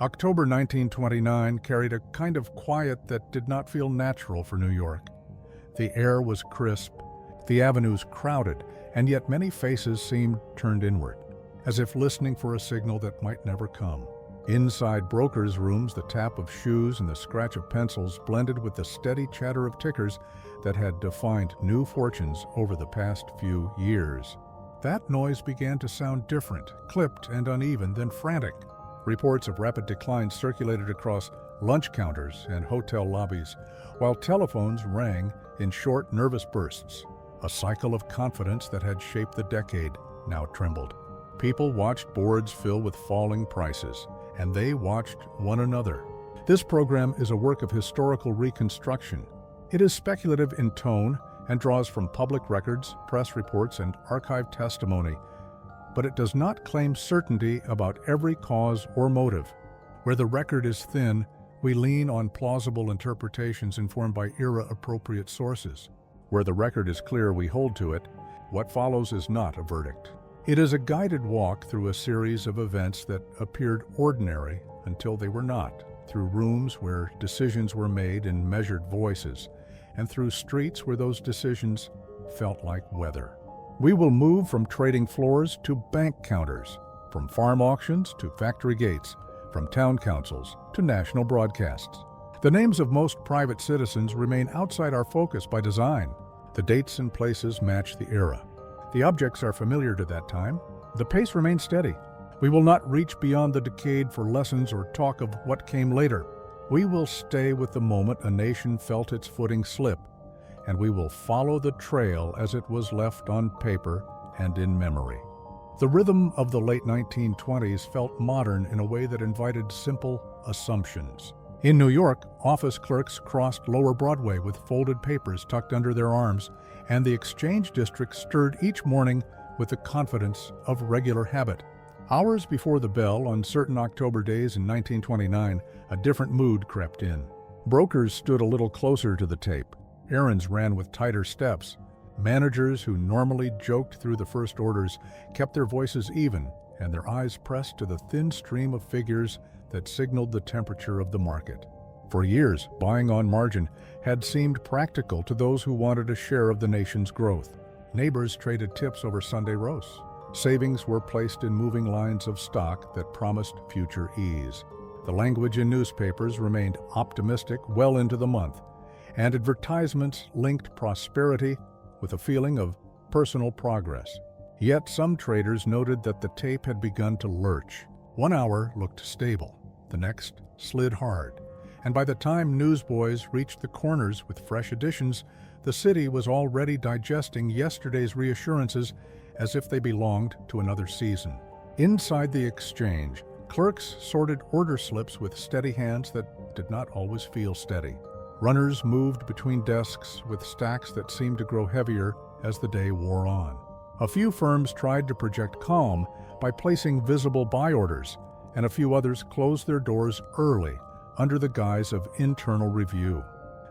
October 1929 carried a kind of quiet that did not feel natural for New York. The air was crisp, the avenues crowded, and yet many faces seemed turned inward, as if listening for a signal that might never come. Inside brokers' rooms, the tap of shoes and the scratch of pencils blended with the steady chatter of tickers that had defined new fortunes over the past few years. That noise began to sound different, clipped and uneven, then frantic. Reports of rapid decline circulated across lunch counters and hotel lobbies, while telephones rang in short, nervous bursts. A cycle of confidence that had shaped the decade now trembled. People watched boards fill with falling prices, and they watched one another. This program is a work of historical reconstruction. It is speculative in tone and draws from public records, press reports, and archived testimony, but it does not claim certainty about every cause or motive. Where the record is thin, we lean on plausible interpretations informed by era-appropriate sources. Where the record is clear, we hold to it. What follows is not a verdict. It is a guided walk through a series of events that appeared ordinary until they were not, through rooms where decisions were made in measured voices, and through streets where those decisions felt like weather. We will move from trading floors to bank counters, from farm auctions to factory gates, from town councils to national broadcasts. The names of most private citizens remain outside our focus by design. The dates and places match the era. The objects are familiar to that time. The pace remains steady. We will not reach beyond the decade for lessons or talk of what came later. We will stay with the moment a nation felt its footing slip, and we will follow the trail as it was left on paper and in memory. The rhythm of the late 1920s felt modern in a way that invited simple assumptions. In New York, office clerks crossed Lower Broadway with folded papers tucked under their arms, and the Exchange District stirred each morning with the confidence of regular habit. Hours before the bell on certain October days in 1929, a different mood crept in. Brokers stood a little closer to the tape. Errands ran with tighter steps. Managers who normally joked through the first orders kept their voices even and their eyes pressed to the thin stream of figures that signaled the temperature of the market. For years, buying on margin had seemed practical to those who wanted a share of the nation's growth. Neighbors traded tips over Sunday roasts. Savings were placed in moving lines of stock that promised future ease. The language in newspapers remained optimistic well into the month, and advertisements linked prosperity with a feeling of personal progress. Yet some traders noted that the tape had begun to lurch. 1 hour looked stable, the next slid hard, and by the time newsboys reached the corners with fresh editions, the city was already digesting yesterday's reassurances as if they belonged to another season. Inside the Exchange, clerks sorted order slips with steady hands that did not always feel steady. Runners moved between desks with stacks that seemed to grow heavier as the day wore on. A few firms tried to project calm by placing visible buy orders, and a few others closed their doors early under the guise of internal review.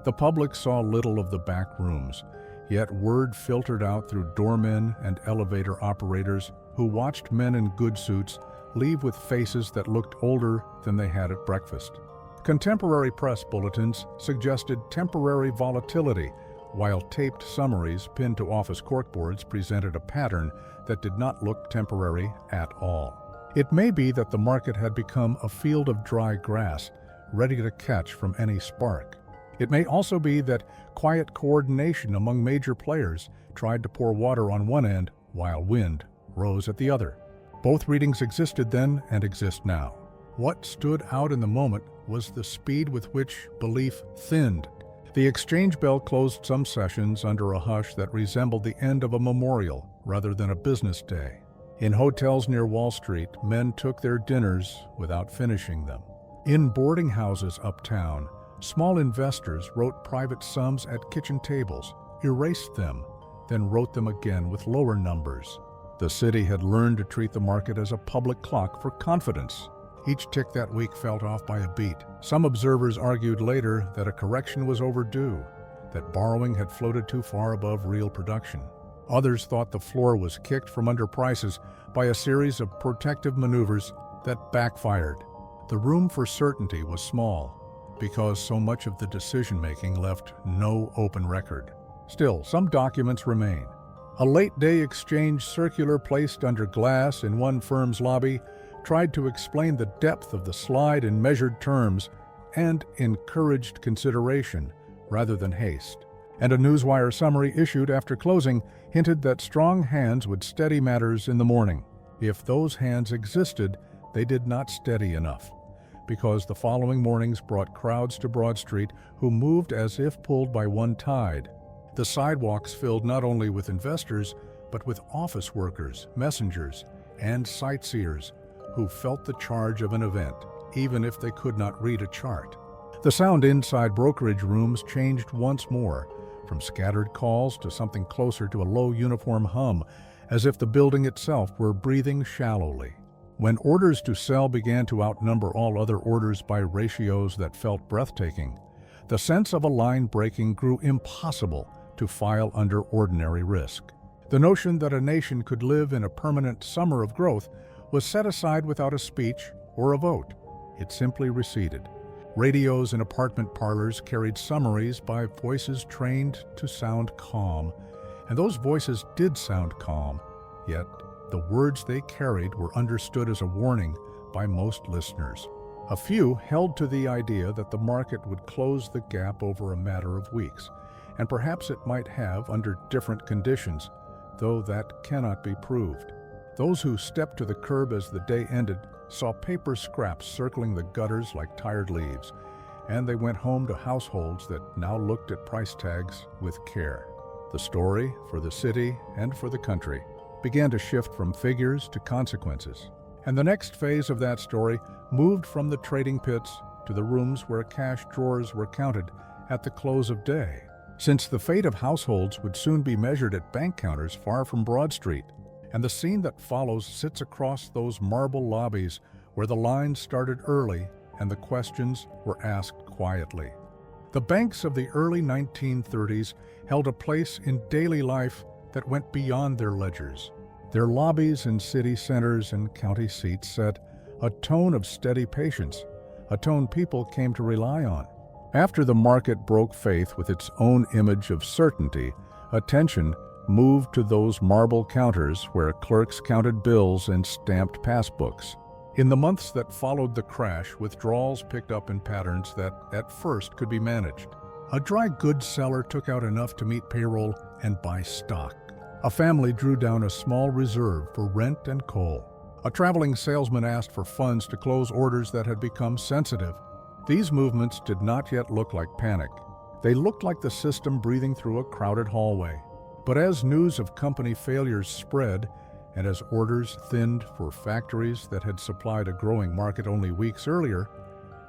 The public saw little of the back rooms, yet word filtered out through doormen and elevator operators who watched men in good suits leave with faces that looked older than they had at breakfast. Contemporary press bulletins suggested temporary volatility, while taped summaries pinned to office corkboards presented a pattern that did not look temporary at all. It may be that the market had become a field of dry grass, ready to catch from any spark. It may also be that quiet coordination among major players tried to pour water on one end while wind rose at the other. Both readings existed then and exist now. What stood out in the moment was the speed with which belief thinned. The Exchange bell closed some sessions under a hush that resembled the end of a memorial rather than a business day. In hotels near Wall Street, men took their dinners without finishing them. In boarding houses uptown, small investors wrote private sums at kitchen tables, erased them, then wrote them again with lower numbers. The city had learned to treat the market as a public clock for confidence. Each tick that week felt off by a beat. Some observers argued later that a correction was overdue, that borrowing had floated too far above real production. Others thought the floor was kicked from under prices by a series of protective maneuvers that backfired. The room for certainty was small, because so much of the decision-making left no open record. Still, some documents remain. A late-day exchange circular placed under glass in one firm's lobby tried to explain the depth of the slide in measured terms and encouraged consideration rather than haste. And a newswire summary issued after closing hinted that strong hands would steady matters in the morning. If those hands existed, they did not steady enough, because the following mornings brought crowds to Broad Street who moved as if pulled by one tide. The sidewalks filled not only with investors, but with office workers, messengers, and sightseers who felt the charge of an event, even if they could not read a chart. The sound inside brokerage rooms changed once more, from scattered calls to something closer to a low uniform hum, as if the building itself were breathing shallowly. When orders to sell began to outnumber all other orders by ratios that felt breathtaking, the sense of a line breaking grew impossible to file under ordinary risk. The notion that a nation could live in a permanent summer of growth was set aside without a speech or a vote. It simply receded. Radios in apartment parlors carried summaries by voices trained to sound calm, and those voices did sound calm, yet the words they carried were understood as a warning by most listeners. A few held to the idea that the market would close the gap over a matter of weeks, and perhaps it might have under different conditions, though that cannot be proved. Those who stepped to the curb as the day ended saw paper scraps circling the gutters like tired leaves, and they went home to households that now looked at price tags with care. The story, for the city and for the country, began to shift from figures to consequences. And the next phase of that story moved from the trading pits to the rooms where cash drawers were counted at the close of day. Since the fate of households would soon be measured at bank counters far from Broad Street, and the scene that follows sits across those marble lobbies where the lines started early and the questions were asked quietly. The banks of the early 1930s held a place in daily life that went beyond their ledgers. Their lobbies in city centers and county seats set a tone of steady patience, a tone people came to rely on. After the market broke faith with its own image of certainty, attention moved to those marble counters where clerks counted bills and stamped passbooks. In the months that followed the crash, withdrawals picked up in patterns that at first could be managed. A dry goods seller took out enough to meet payroll and buy stock. A family drew down a small reserve for rent and coal. A traveling salesman asked for funds to close orders that had become sensitive. These movements did not yet look like panic. They looked like the system breathing through a crowded hallway. But as news of company failures spread, and as orders thinned for factories that had supplied a growing market only weeks earlier,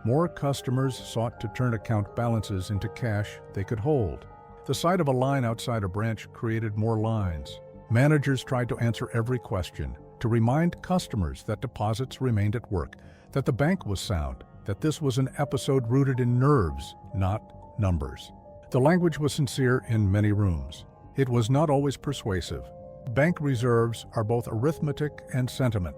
more customers sought to turn account balances into cash they could hold. The sight of a line outside a branch created more lines. Managers tried to answer every question, to remind customers that deposits remained at work, that the bank was sound, that this was an episode rooted in nerves, not numbers. The language was sincere in many rooms. It was not always persuasive. Bank reserves are both arithmetic and sentiment.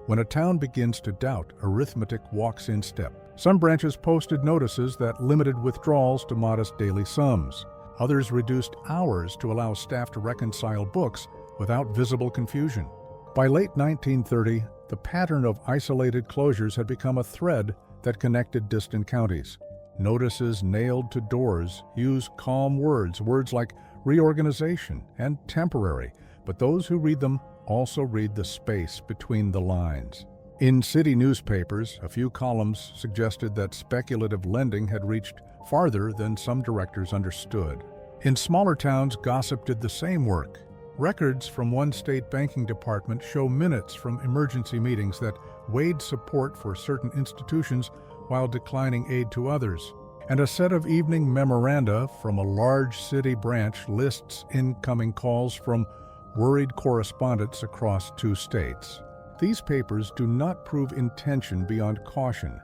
When a town begins to doubt, arithmetic walks in step. Some branches posted notices that limited withdrawals to modest daily sums. Others reduced hours to allow staff to reconcile books without visible confusion. By late 1930, the pattern of isolated closures had become a thread that connected distant counties. Notices nailed to doors use calm words like reorganization and temporary, but those who read them also read the space between the lines. In city newspapers, a few columns suggested that speculative lending had reached farther than some directors understood. In smaller towns, gossip did the same work. Records from one state banking department show minutes from emergency meetings that weighed support for certain institutions while declining aid to others. And a set of evening memoranda from a large city branch lists incoming calls from worried correspondents across 2 states. These papers do not prove intention beyond caution,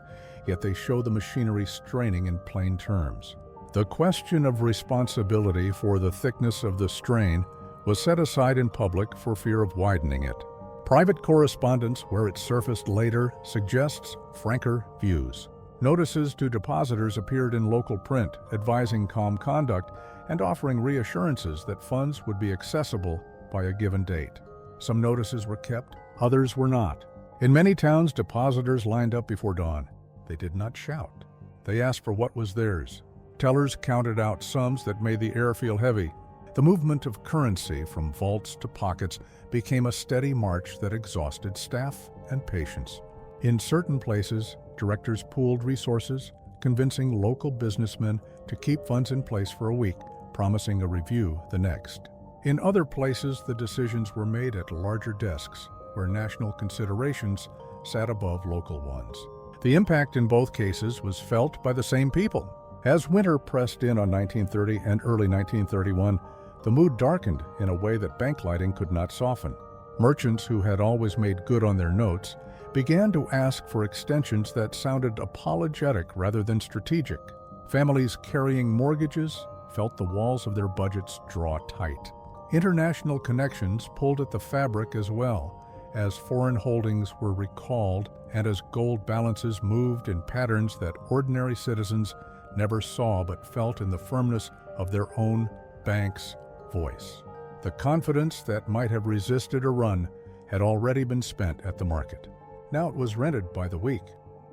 yet they show the machinery straining in plain terms. The question of responsibility for the thickness of the strain was set aside in public for fear of widening it. Private correspondence, where it surfaced later, suggests franker views. Notices to depositors appeared in local print, advising calm conduct and offering reassurances that funds would be accessible by a given date. Some notices were kept, others were not. In many towns, depositors lined up before dawn. They did not shout. They asked for what was theirs. Tellers counted out sums that made the air feel heavy. The movement of currency from vaults to pockets became a steady march that exhausted staff and patients. In certain places, directors pooled resources, convincing local businessmen to keep funds in place for a week, promising a review the next. In other places, the decisions were made at larger desks, where national considerations sat above local ones. The impact in both cases was felt by the same people. As winter pressed in on 1930 and early 1931, the mood darkened in a way that bank lighting could not soften. Merchants who had always made good on their notes began to ask for extensions that sounded apologetic rather than strategic. Families carrying mortgages felt the walls of their budgets draw tight. International connections pulled at the fabric as well, as foreign holdings were recalled and as gold balances moved in patterns that ordinary citizens never saw but felt in the firmness of their own bank's voice. The confidence that might have resisted a run had already been spent at the market. Now it was rented by the week.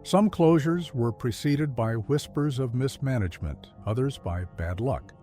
Some closures were preceded by whispers of mismanagement, others by bad luck.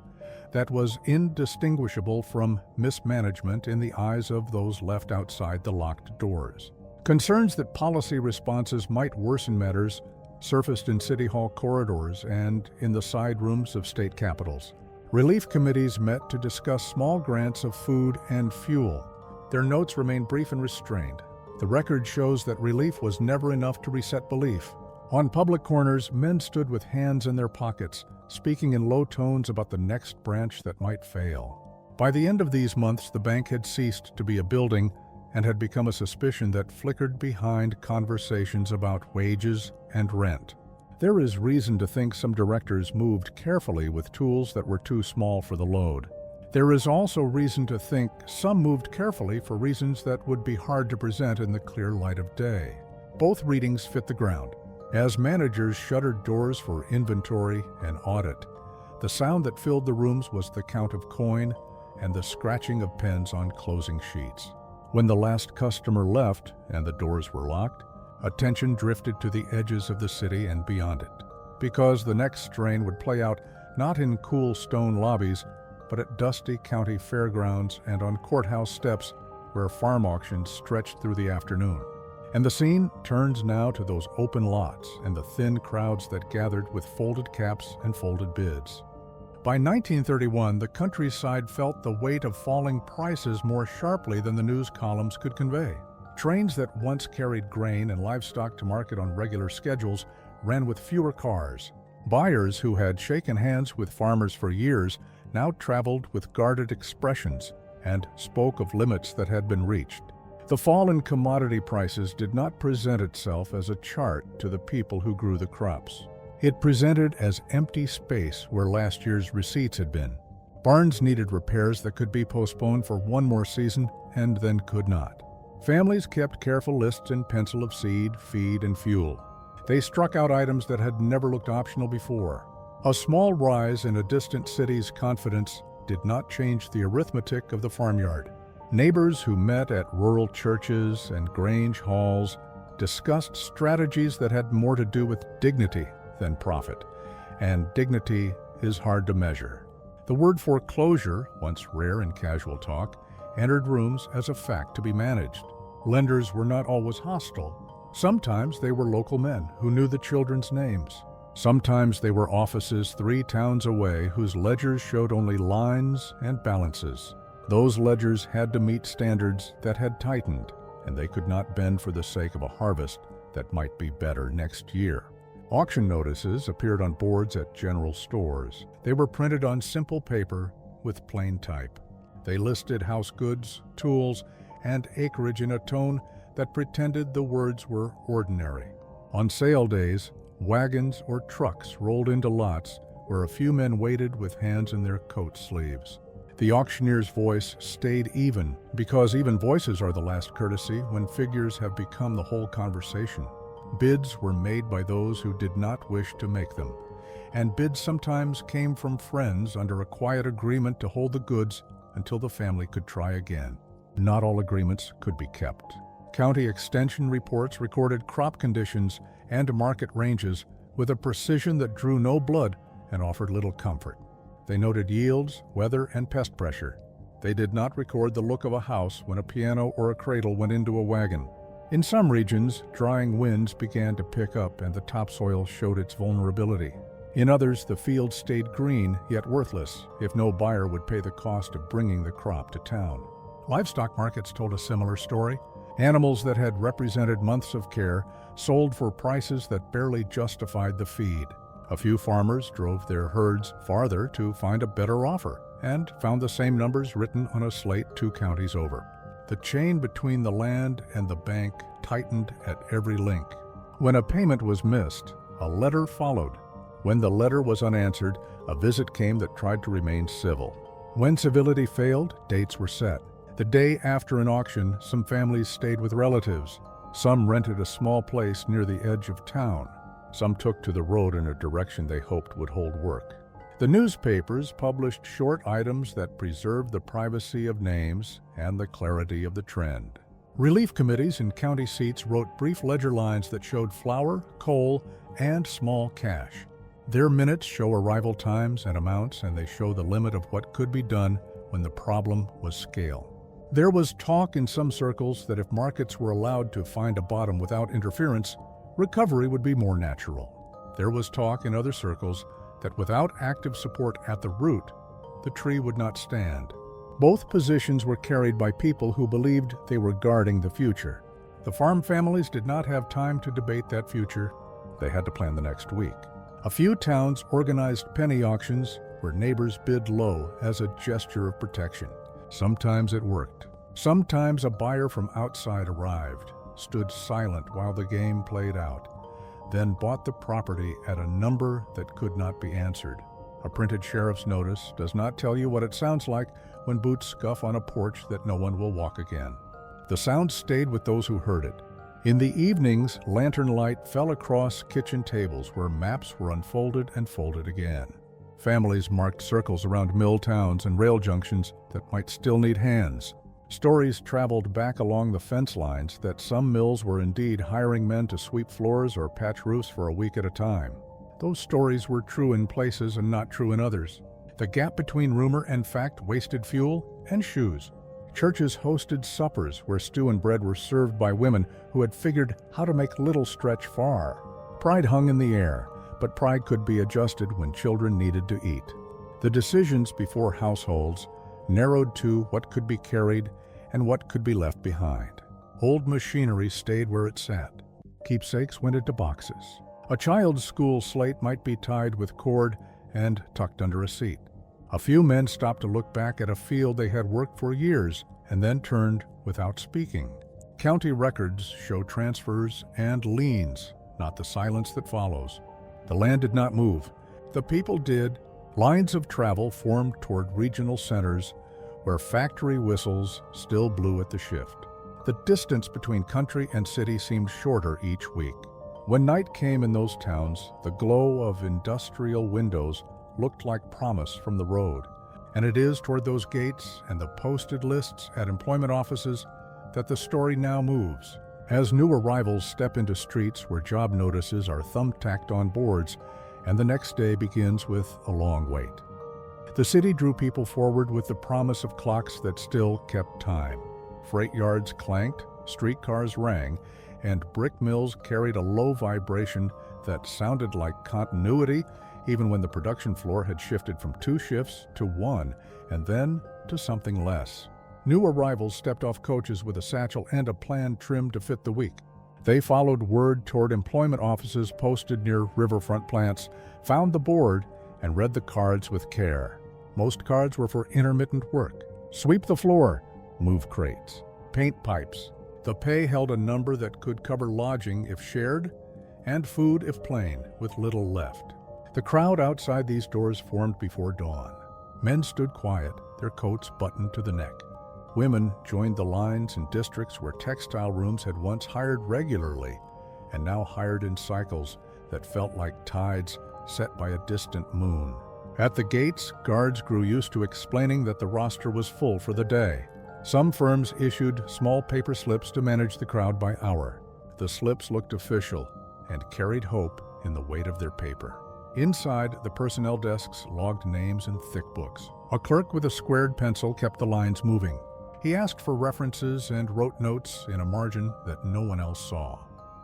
That was indistinguishable from mismanagement in the eyes of those left outside the locked doors. Concerns that policy responses might worsen matters surfaced in City Hall corridors and in the side rooms of state capitals. Relief committees met to discuss small grants of food and fuel. Their notes remain brief and restrained. The record shows that relief was never enough to reset belief. On public corners, men stood with hands in their pockets, speaking in low tones about the next branch that might fail. By the end of these months, the bank had ceased to be a building and had become a suspicion that flickered behind conversations about wages and rent. There is reason to think some directors moved carefully with tools that were too small for the load. There is also reason to think some moved carefully for reasons that would be hard to present in the clear light of day. Both readings fit the ground. As managers shuttered doors for inventory and audit, the sound that filled the rooms was the count of coin and the scratching of pens on closing sheets. When the last customer left and the doors were locked, attention drifted to the edges of the city and beyond it, because the next strain would play out not in cool stone lobbies, but at dusty county fairgrounds and on courthouse steps where farm auctions stretched through the afternoon. And the scene turns now to those open lots and the thin crowds that gathered with folded caps and folded bids. By 1931, the countryside felt the weight of falling prices more sharply than the news columns could convey. Trains that once carried grain and livestock to market on regular schedules ran with fewer cars. Buyers who had shaken hands with farmers for years now traveled with guarded expressions and spoke of limits that had been reached. The fall in commodity prices did not present itself as a chart to the people who grew the crops. It presented as empty space where last year's receipts had been. Barns needed repairs that could be postponed for one more season and then could not. Families kept careful lists in pencil of seed, feed, and fuel. They struck out items that had never looked optional before. A small rise in a distant city's confidence did not change the arithmetic of the farmyard. Neighbors who met at rural churches and grange halls discussed strategies that had more to do with dignity than profit, and dignity is hard to measure. The word foreclosure, once rare in casual talk, entered rooms as a fact to be managed. Lenders were not always hostile. Sometimes they were local men who knew the children's names. Sometimes they were offices 3 towns away whose ledgers showed only lines and balances. Those ledgers had to meet standards that had tightened, and they could not bend for the sake of a harvest that might be better next year. Auction notices appeared on boards at general stores. They were printed on simple paper with plain type. They listed house goods, tools, and acreage in a tone that pretended the words were ordinary. On sale days, wagons or trucks rolled into lots where a few men waited with hands in their coat sleeves. The auctioneer's voice stayed even, because even voices are the last courtesy when figures have become the whole conversation. Bids were made by those who did not wish to make them, and bids sometimes came from friends under a quiet agreement to hold the goods until the family could try again. Not all agreements could be kept. County extension reports recorded crop conditions and market ranges with a precision that drew no blood and offered little comfort. They noted yields, weather, and pest pressure. They did not record the look of a house when a piano or a cradle went into a wagon. In some regions, drying winds began to pick up and the topsoil showed its vulnerability. In others, the field stayed green yet worthless if no buyer would pay the cost of bringing the crop to town. Livestock markets told a similar story. Animals that had represented months of care sold for prices that barely justified the feed. A few farmers drove their herds farther to find a better offer and found the same numbers written on a slate 2 counties over. The chain between the land and the bank tightened at every link. When a payment was missed, a letter followed. When the letter was unanswered, a visit came that tried to remain civil. When civility failed, dates were set. The day after an auction, some families stayed with relatives. Some rented a small place near the edge of town. Some took to the road in a direction they hoped would hold work. The newspapers published short items that preserved the privacy of names and the clarity of the trend. Relief committees in county seats wrote brief ledger lines that showed flour, coal, and small cash. Their minutes show arrival times and amounts, and they show the limit of what could be done when the problem was scale. There was talk in some circles that if markets were allowed to find a bottom without interference, recovery would be more natural. There was talk in other circles that without active support at the root, the tree would not stand. Both positions were carried by people who believed they were guarding the future. The farm families did not have time to debate that future. They had to plan the next week. A few towns organized penny auctions where neighbors bid low as a gesture of protection. Sometimes it worked. Sometimes a buyer from outside arrived, stood silent while the game played out, then bought the property at a number that could not be answered. A printed sheriff's notice does not tell you what it sounds like when boots scuff on a porch that no one will walk again. The sound stayed with those who heard it. In the evenings, lantern light fell across kitchen tables where maps were unfolded and folded again. Families marked circles around mill towns and rail junctions that might still need hands. Stories traveled back along the fence lines that some mills were indeed hiring men to sweep floors or patch roofs for a week at a time. Those stories were true in places and not true in others. The gap between rumor and fact wasted fuel and shoes. Churches hosted suppers where stew and bread were served by women who had figured how to make little stretch far. Pride hung in the air, but pride could be adjusted when children needed to eat. The decisions before households narrowed to what could be carried and what could be left behind. Old machinery stayed where it sat. Keepsakes went into boxes. A child's school slate might be tied with cord and tucked under a seat. A few men stopped to look back at a field they had worked for years and then turned without speaking. County records show transfers and liens, not the silence that follows. The land did not move. The people did. Lines of travel formed toward regional centers where factory whistles still blew at the shift. The distance between country and city seemed shorter each week. When night came in those towns, the glow of industrial windows looked like promise from the road. And it is toward those gates and the posted lists at employment offices that the story now moves. As new arrivals step into streets where job notices are thumbtacked on boards, and the next day begins with a long wait. The city drew people forward with the promise of clocks that still kept time. Freight yards clanked, streetcars rang, and brick mills carried a low vibration that sounded like continuity even when the production floor had shifted from 2 shifts to 1 and then to something less. New arrivals stepped off coaches with a satchel and a plan trimmed to fit the week. They followed word toward employment offices posted near riverfront plants, found the board, and read the cards with care. Most cards were for intermittent work. Sweep the floor, move crates, paint pipes. The pay held a number that could cover lodging if shared, and food if plain, with little left. The crowd outside these doors formed before dawn. Men stood quiet, their coats buttoned to the neck. Women joined the lines in districts where textile rooms had once hired regularly and now hired in cycles that felt like tides set by a distant moon. At the gates, guards grew used to explaining that the roster was full for the day. Some firms issued small paper slips to manage the crowd by hour. The slips looked official and carried hope in the weight of their paper. Inside, the personnel desks logged names in thick books. A clerk with a squared pencil kept the lines moving. He asked for references and wrote notes in a margin that no one else saw.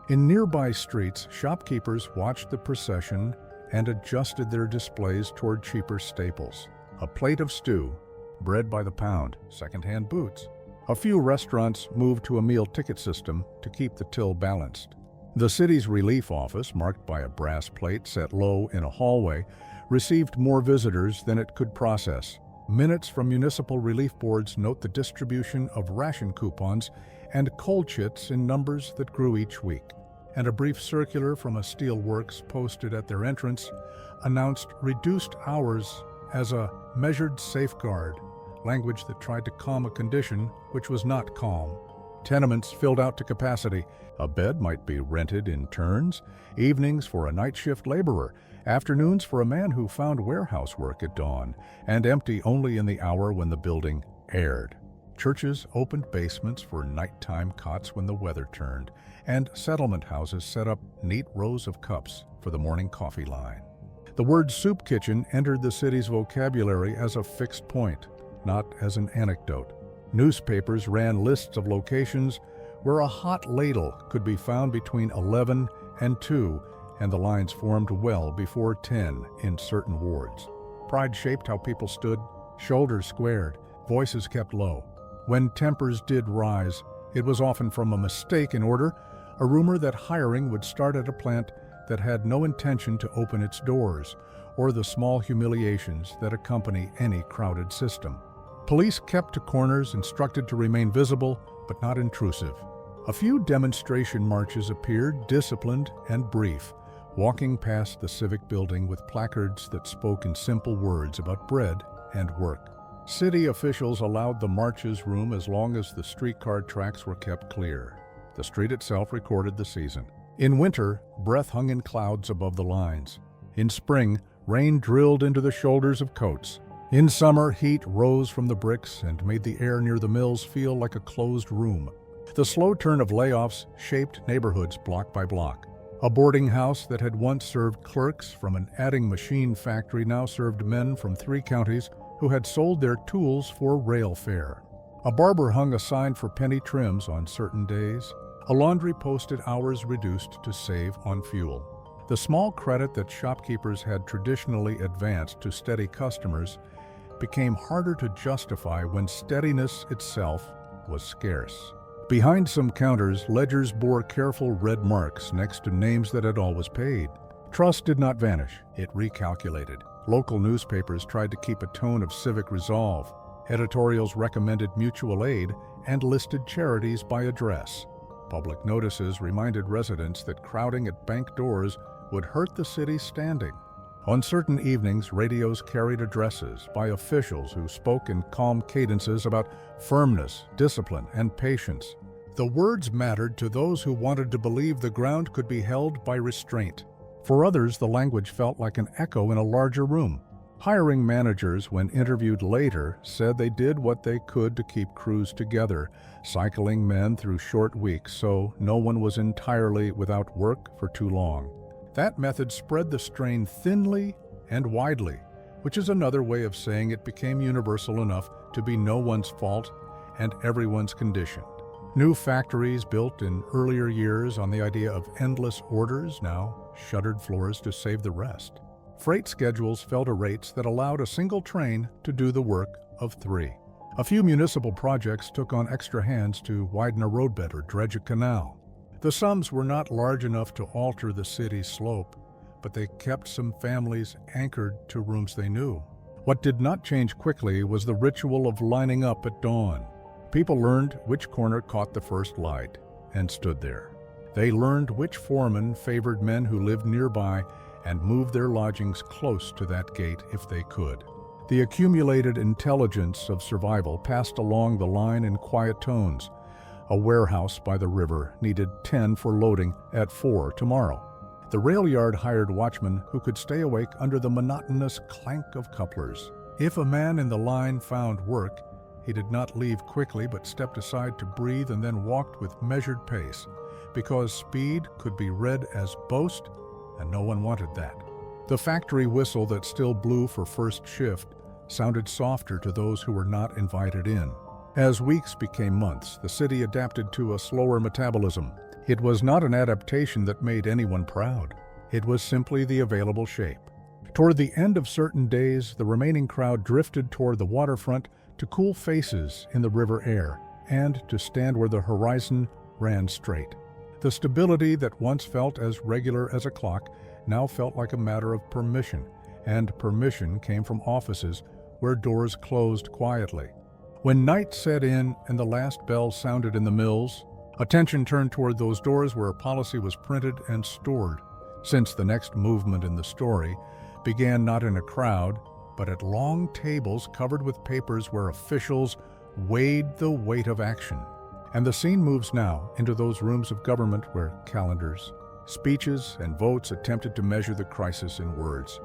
In nearby streets, shopkeepers watched the procession and adjusted their displays toward cheaper staples. A plate of stew, bread by the pound, second-hand boots. A few restaurants moved to a meal ticket system to keep the till balanced. The city's relief office, marked by a brass plate set low in a hallway, received more visitors than it could process. Minutes from municipal relief boards note the distribution of ration coupons and cold chits in numbers that grew each week. And a brief circular from a steel works posted at their entrance announced reduced hours as a measured safeguard, language that tried to calm a condition which was not calm. Tenements filled out to capacity. A bed might be rented in turns, evenings for a night shift laborer, afternoons for a man who found warehouse work at dawn, and empty only in the hour when the building aired. Churches opened basements for nighttime cots when the weather turned, and settlement houses set up neat rows of cups for the morning coffee line. The word soup kitchen entered the city's vocabulary as a fixed point, not as an anecdote. Newspapers ran lists of locations where a hot ladle could be found between 11 and 2, and the lines formed well before 10 in certain wards. Pride shaped how people stood, shoulders squared, voices kept low. When tempers did rise, it was often from a mistake in order, a rumor that hiring would start at a plant that had no intention to open its doors, or the small humiliations that accompany any crowded system. Police kept to corners, instructed to remain visible, but not intrusive. A few demonstration marches appeared, disciplined and brief, walking past the civic building with placards that spoke in simple words about bread and work. City officials allowed the marches room as long as the streetcar tracks were kept clear. The street itself recorded the season. In winter, breath hung in clouds above the lines. In spring, rain drilled into the shoulders of coats. In summer, heat rose from the bricks and made the air near the mills feel like a closed room. The slow turn of layoffs shaped neighborhoods block by block. A boarding house that had once served clerks from an adding machine factory now served men from 3 counties who had sold their tools for rail fare. A barber hung a sign for penny trims on certain days. A laundry posted hours reduced to save on fuel. The small credit that shopkeepers had traditionally advanced to steady customers became harder to justify when steadiness itself was scarce. Behind some counters, ledgers bore careful red marks next to names that had always paid. Trust did not vanish, it recalculated. Local newspapers tried to keep a tone of civic resolve. Editorials recommended mutual aid and listed charities by address. Public notices reminded residents that crowding at bank doors would hurt the city's standing. On certain evenings, radios carried addresses by officials who spoke in calm cadences about firmness, discipline, and patience. The words mattered to those who wanted to believe the ground could be held by restraint. For others, the language felt like an echo in a larger room. Hiring managers, when interviewed later, said they did what they could to keep crews together, cycling men through short weeks so no one was entirely without work for too long. That method spread the strain thinly and widely, which is another way of saying it became universal enough to be no one's fault and everyone's condition. New factories built in earlier years on the idea of endless orders now shuttered floors to save the rest. Freight schedules fell to rates that allowed a single train to do the work of 3. A few municipal projects took on extra hands to widen a roadbed or dredge a canal. The sums were not large enough to alter the city's slope, but they kept some families anchored to rooms they knew. What did not change quickly was the ritual of lining up at dawn. People learned which corner caught the first light and stood there. They learned which foreman favored men who lived nearby and moved their lodgings close to that gate if they could. The accumulated intelligence of survival passed along the line in quiet tones. A warehouse by the river needed 10 for loading at 4 tomorrow. The rail yard hired watchmen who could stay awake under the monotonous clank of couplers. If a man in the line found work, he did not leave quickly but stepped aside to breathe and then walked with measured pace, because speed could be read as boast, and no one wanted that. The factory whistle that still blew for first shift sounded softer to those who were not invited in. As weeks became months, the city adapted to a slower metabolism. It was not an adaptation that made anyone proud. It was simply the available shape. Toward the end of certain days, the remaining crowd drifted toward the waterfront to cool faces in the river air and to stand where the horizon ran straight. The stability that once felt as regular as a clock now felt like a matter of permission, and permission came from offices where doors closed quietly. When night set in and the last bell sounded in the mills, attention turned toward those doors where policy was printed and stored, since the next movement in the story began not in a crowd, but at long tables covered with papers where officials weighed the weight of action. And the scene moves now into those rooms of government where calendars, speeches, and votes attempted to measure the crisis in words.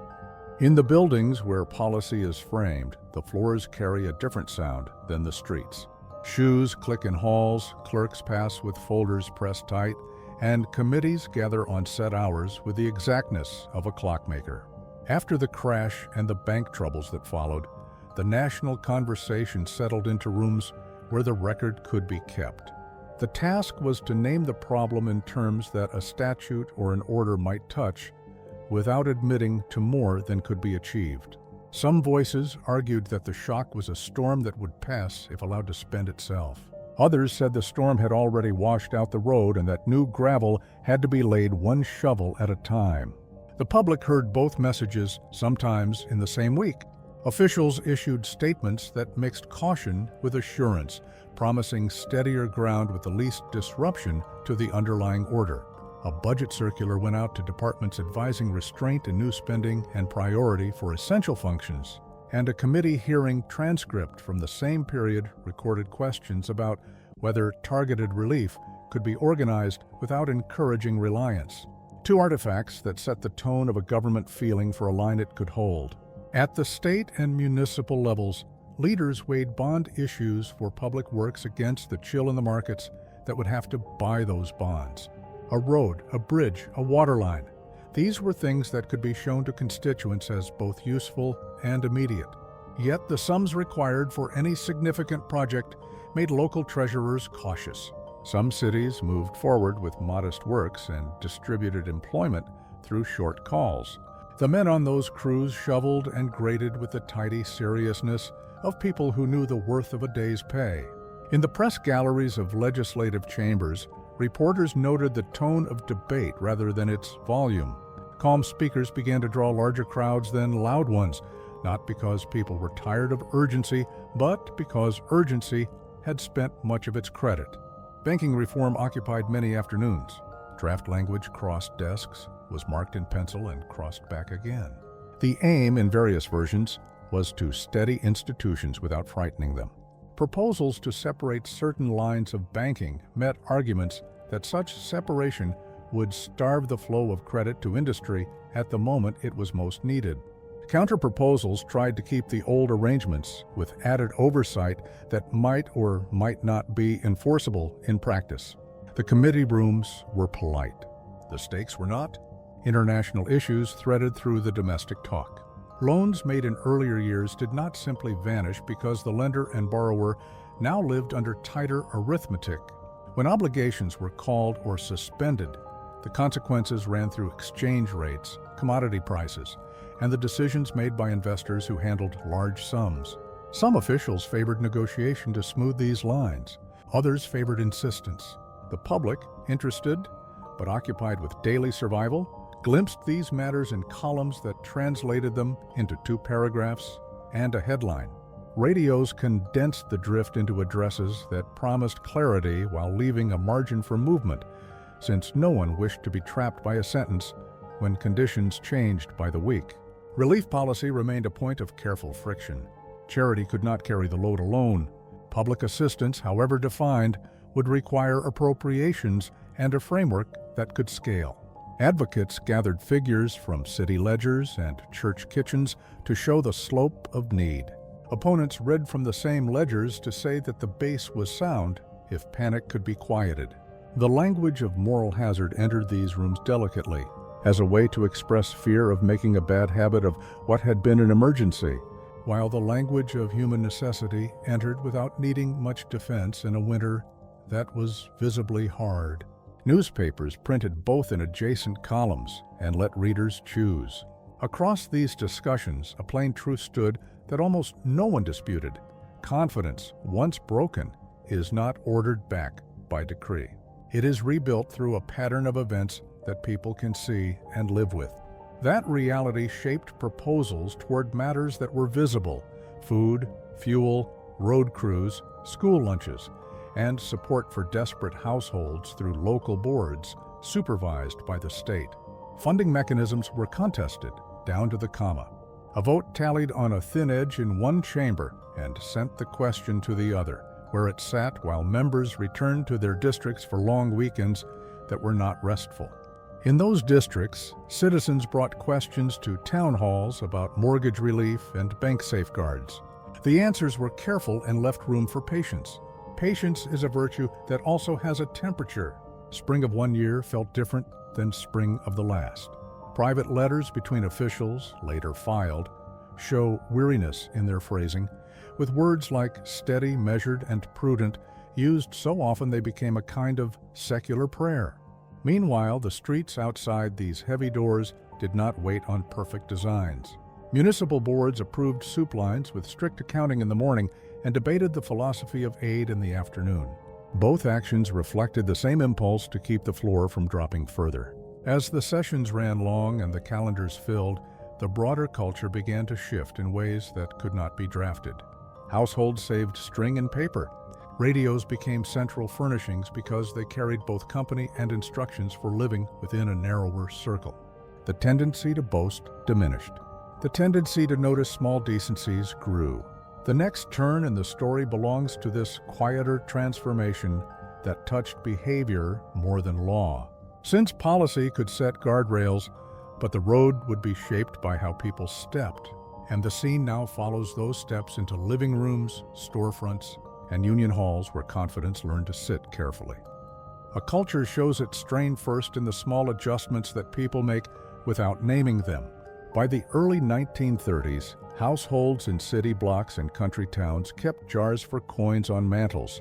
In the buildings where policy is framed, the floors carry a different sound than the streets. Shoes click in halls, clerks pass with folders pressed tight, and committees gather on set hours with the exactness of a clockmaker. After the crash and the bank troubles that followed, the national conversation settled into rooms where the record could be kept. The task was to name the problem in terms that a statute or an order might touch, without admitting to more than could be achieved. Some voices argued that the shock was a storm that would pass if allowed to spend itself. Others said the storm had already washed out the road and that new gravel had to be laid one shovel at a time. The public heard both messages, sometimes in the same week. Officials issued statements that mixed caution with assurance, promising steadier ground with the least disruption to the underlying order. A budget circular went out to departments advising restraint in new spending and priority for essential functions, and a committee hearing transcript from the same period recorded questions about whether targeted relief could be organized without encouraging reliance. Two artifacts that set the tone of a government feeling for a line it could hold. At the state and municipal levels, leaders weighed bond issues for public works against the chill in the markets that would have to buy those bonds. A road, a bridge, a water line. These were things that could be shown to constituents as both useful and immediate. Yet the sums required for any significant project made local treasurers cautious. Some cities moved forward with modest works and distributed employment through short calls. The men on those crews shoveled and graded with the tidy seriousness of people who knew the worth of a day's pay. In the press galleries of legislative chambers, reporters noted the tone of debate rather than its volume. Calm speakers began to draw larger crowds than loud ones, not because people were tired of urgency, but because urgency had spent much of its credit. Banking reform occupied many afternoons. Draft language crossed desks, was marked in pencil, and crossed back again. The aim, in various versions, was to steady institutions without frightening them. Proposals to separate certain lines of banking met arguments that such separation would starve the flow of credit to industry at the moment it was most needed. Counter-proposals tried to keep the old arrangements with added oversight that might or might not be enforceable in practice. The committee rooms were polite. The stakes were not. International issues threaded through the domestic talk. Loans made in earlier years did not simply vanish because the lender and borrower now lived under tighter arithmetic. When obligations were called or suspended, the consequences ran through exchange rates, commodity prices, and the decisions made by investors who handled large sums. Some officials favored negotiation to smooth these lines. Others favored insistence. The public, interested but occupied with daily survival, glimpsed these matters in columns that translated them into 2 paragraphs and a headline. Radios condensed the drift into addresses that promised clarity while leaving a margin for movement, since no one wished to be trapped by a sentence when conditions changed by the week. Relief policy remained a point of careful friction. Charity could not carry the load alone. Public assistance, however defined, would require appropriations and a framework that could scale. Advocates gathered figures from city ledgers and church kitchens to show the slope of need. Opponents read from the same ledgers to say that the base was sound if panic could be quieted. The language of moral hazard entered these rooms delicately, as a way to express fear of making a bad habit of what had been an emergency, while the language of human necessity entered without needing much defense in a winter that was visibly hard. Newspapers printed both in adjacent columns and let readers choose. Across these discussions, a plain truth stood that almost no one disputed. Confidence, once broken, is not ordered back by decree. It is rebuilt through a pattern of events that people can see and live with. That reality shaped proposals toward matters that were visible: food, fuel, road crews, school lunches, and support for desperate households through local boards supervised by the state. Funding mechanisms were contested down to the comma. A vote tallied on a thin edge in one chamber and sent the question to the other, where it sat while members returned to their districts for long weekends that were not restful. In those districts, citizens brought questions to town halls about mortgage relief and bank safeguards. The answers were careful and left room for patience. Patience is a virtue that also has a temperature. Spring of one year felt different than spring of the last. Private letters between officials, later filed, show weariness in their phrasing, with words like steady, measured, and prudent used so often they became a kind of secular prayer. Meanwhile, the streets outside these heavy doors did not wait on perfect designs. Municipal boards approved soup lines with strict accounting in the morning and debated the philosophy of aid in the afternoon. Both actions reflected the same impulse to keep the floor from dropping further. As the sessions ran long and the calendars filled, the broader culture began to shift in ways that could not be drafted. Households saved string and paper. Radios became central furnishings because they carried both company and instructions for living within a narrower circle. The tendency to boast diminished. The tendency to notice small decencies grew. The next turn in the story belongs to this quieter transformation that touched behavior more than law. Since policy could set guardrails, but the road would be shaped by how people stepped, and the scene now follows those steps into living rooms, storefronts, and union halls where confidence learned to sit carefully. A culture shows its strain first in the small adjustments that people make without naming them. By the early 1930s, households in city blocks and country towns kept jars for coins on mantels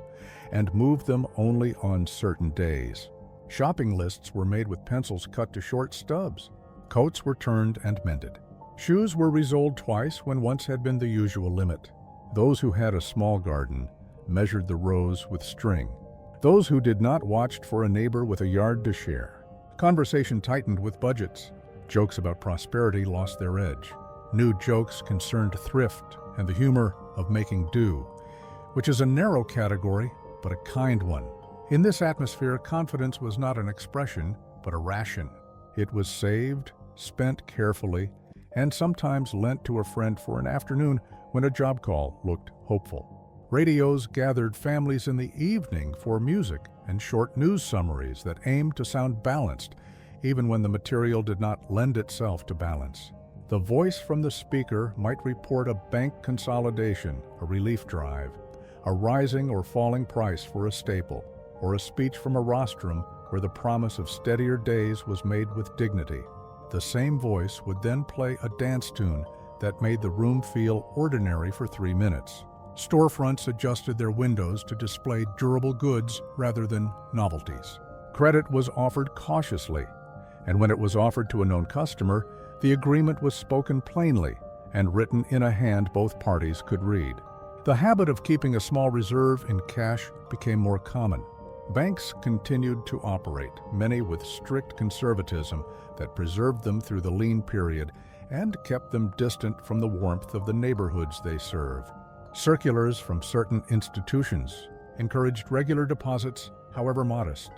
and moved them only on certain days. Shopping lists were made with pencils cut to short stubs. Coats were turned and mended. Shoes were resoled twice when once had been the usual limit. Those who had a small garden measured the rows with string. Those who did not watched for a neighbor with a yard to share. Conversation tightened with budgets. Jokes about prosperity lost their edge. New jokes concerned thrift and the humor of making do, which is a narrow category, but a kind one. In this atmosphere, confidence was not an expression, but a ration. It was saved, spent carefully, and sometimes lent to a friend for an afternoon when a job call looked hopeful. Radios gathered families in the evening for music and short news summaries that aimed to sound balanced, even when the material did not lend itself to balance. The voice from the speaker might report a bank consolidation, a relief drive, a rising or falling price for a staple, or a speech from a rostrum where the promise of steadier days was made with dignity. The same voice would then play a dance tune that made the room feel ordinary for 3 minutes. Storefronts adjusted their windows to display durable goods rather than novelties. Credit was offered cautiously, and when it was offered to a known customer, the agreement was spoken plainly and written in a hand both parties could read. The habit of keeping a small reserve in cash became more common. Banks continued to operate, many with strict conservatism that preserved them through the lean period and kept them distant from the warmth of the neighborhoods they serve. Circulars from certain institutions encouraged regular deposits, however modest,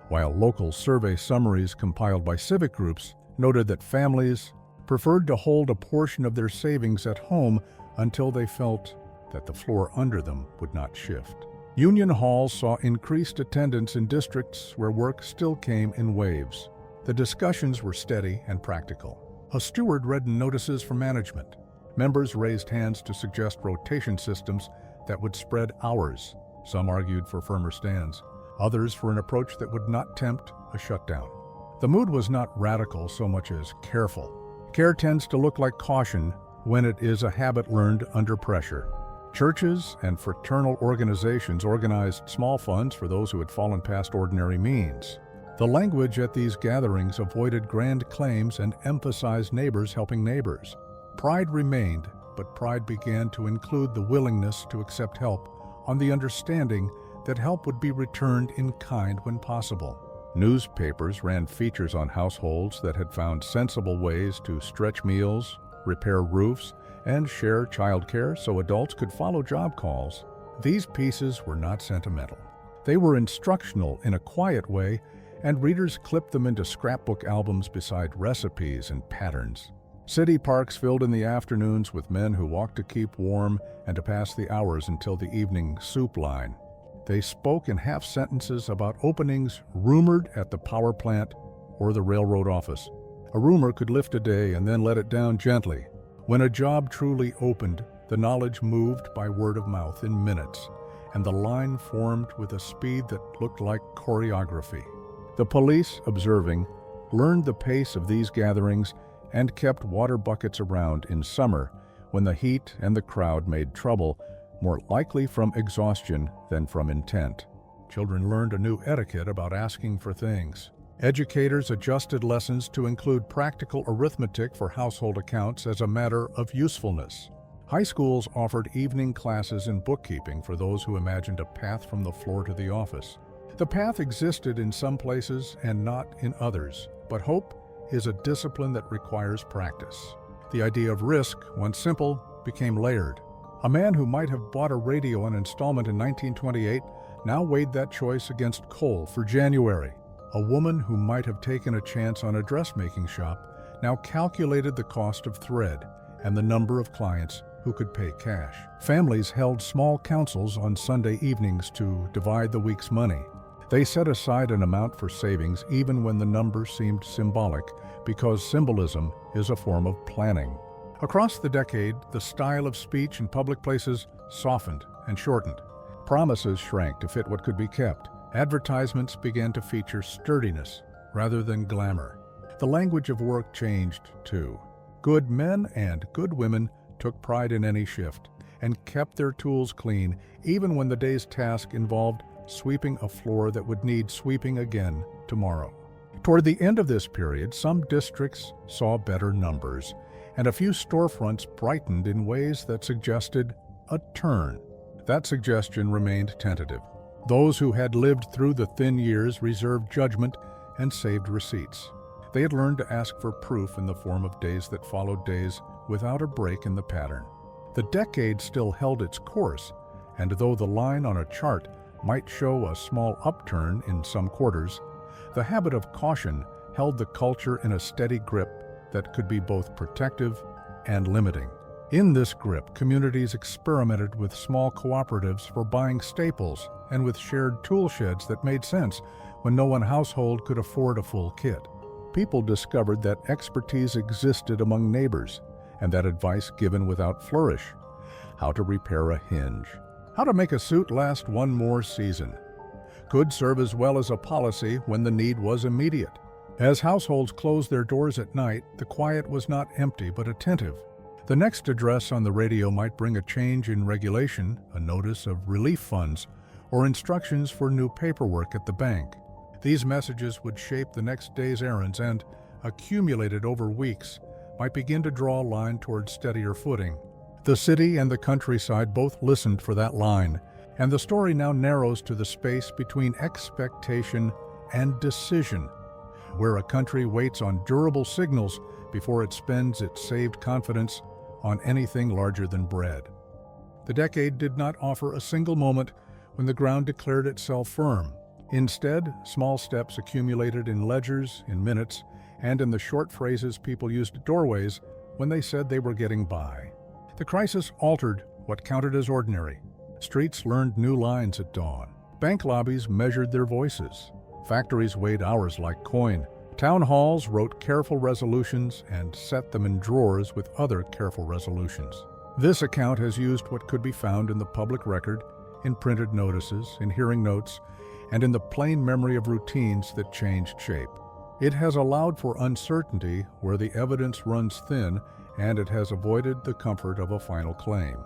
while local survey summaries compiled by civic groups noted that families preferred to hold a portion of their savings at home until they felt that the floor under them would not shift. Union halls saw increased attendance in districts where work still came in waves. The discussions were steady and practical. A steward read notices from management. Members raised hands to suggest rotation systems that would spread hours. Some argued for firmer stands, others for an approach that would not tempt a shutdown. The mood was not radical so much as careful. Care tends to look like caution when it is a habit learned under pressure. Churches and fraternal organizations organized small funds for those who had fallen past ordinary means. The language at these gatherings avoided grand claims and emphasized neighbors helping neighbors. Pride remained, but pride began to include the willingness to accept help on the understanding that help would be returned in kind when possible. Newspapers ran features on households that had found sensible ways to stretch meals, repair roofs, and share childcare so adults could follow job calls. These pieces were not sentimental. They were instructional in a quiet way, and readers clipped them into scrapbook albums beside recipes and patterns. City parks filled in the afternoons with men who walked to keep warm and to pass the hours until the evening soup line. They spoke in half sentences about openings rumored at the power plant or the railroad office. A rumor could lift a day and then let it down gently. When a job truly opened, the knowledge moved by word of mouth in minutes, and the line formed with a speed that looked like choreography. The police, observing, learned the pace of these gatherings and kept water buckets around in summer when the heat and the crowd made trouble, more likely from exhaustion than from intent. Children learned a new etiquette about asking for things. Educators adjusted lessons to include practical arithmetic for household accounts as a matter of usefulness. High schools offered evening classes in bookkeeping for those who imagined a path from the floor to the office. The path existed in some places and not in others, but hope is a discipline that requires practice. The idea of risk, once simple, became layered. A man who might have bought a radio on installment in 1928 now weighed that choice against coal for January. A woman who might have taken a chance on a dressmaking shop now calculated the cost of thread and the number of clients who could pay cash. Families held small councils on Sunday evenings to divide the week's money. They set aside an amount for savings even when the number seemed symbolic, because symbolism is a form of planning. Across the decade, the style of speech in public places softened and shortened. Promises shrank to fit what could be kept. Advertisements began to feature sturdiness rather than glamour. The language of work changed, too. Good men and good women took pride in any shift and kept their tools clean, even when the day's task involved sweeping a floor that would need sweeping again tomorrow. Toward the end of this period, some districts saw better numbers, and a few storefronts brightened in ways that suggested a turn. That suggestion remained tentative. Those who had lived through the thin years reserved judgment and saved receipts. They had learned to ask for proof in the form of days that followed days without a break in the pattern. The decade still held its course, and though the line on a chart might show a small upturn in some quarters, the habit of caution held the culture in a steady grip that could be both protective and limiting. In this grip, communities experimented with small cooperatives for buying staples and with shared tool sheds that made sense when no one household could afford a full kit. People discovered that expertise existed among neighbors, and that advice given without flourish. How to repair a hinge, how to make a suit last one more season, could serve as well as a policy when the need was immediate. As households closed their doors at night, the quiet was not empty but attentive. The next address on the radio might bring a change in regulation, a notice of relief funds, or instructions for new paperwork at the bank. These messages would shape the next day's errands and, accumulated over weeks, might begin to draw a line toward steadier footing. The city and the countryside both listened for that line, and the story now narrows to the space between expectation and decision, where a country waits on durable signals before it spends its saved confidence on anything larger than bread. The decade did not offer a single moment when the ground declared itself firm. Instead, small steps accumulated in ledgers, in minutes, and in the short phrases people used at doorways when they said they were getting by. The crisis altered what counted as ordinary. Streets learned new lines at dawn. Bank lobbies measured their voices. Factories weighed hours like coin. Town halls wrote careful resolutions and set them in drawers with other careful resolutions. This account has used what could be found in the public record, in printed notices, in hearing notes, and in the plain memory of routines that changed shape. It has allowed for uncertainty where the evidence runs thin, and it has avoided the comfort of a final claim.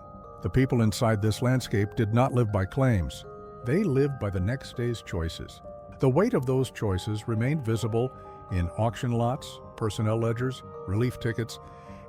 The people inside this landscape did not live by claims. They lived by the next day's choices. The weight of those choices remained visible in auction lots, personnel ledgers, relief tickets,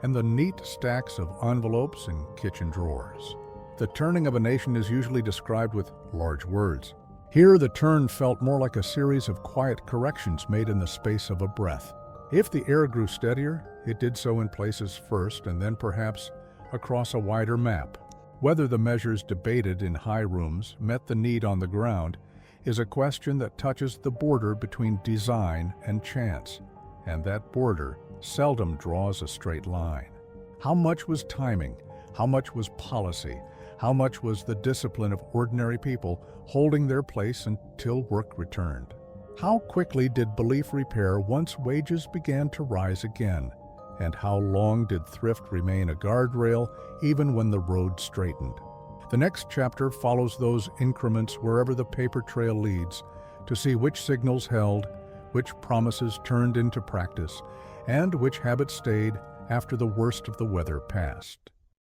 and the neat stacks of envelopes in kitchen drawers. The turning of a nation is usually described with large words. Here, the turn felt more like a series of quiet corrections made in the space of a breath. If the air grew steadier, it did so in places first and then perhaps across a wider map. Whether the measures debated in high rooms met the need on the ground is a question that touches the border between design and chance, and that border seldom draws a straight line. How much was timing? How much was policy? How much was the discipline of ordinary people holding their place until work returned? How quickly did belief repair once wages began to rise again? And how long did thrift remain a guardrail even when the road straightened? The next chapter follows those increments wherever the paper trail leads to see which signals held, which promises turned into practice, and which habits stayed after the worst of the weather passed.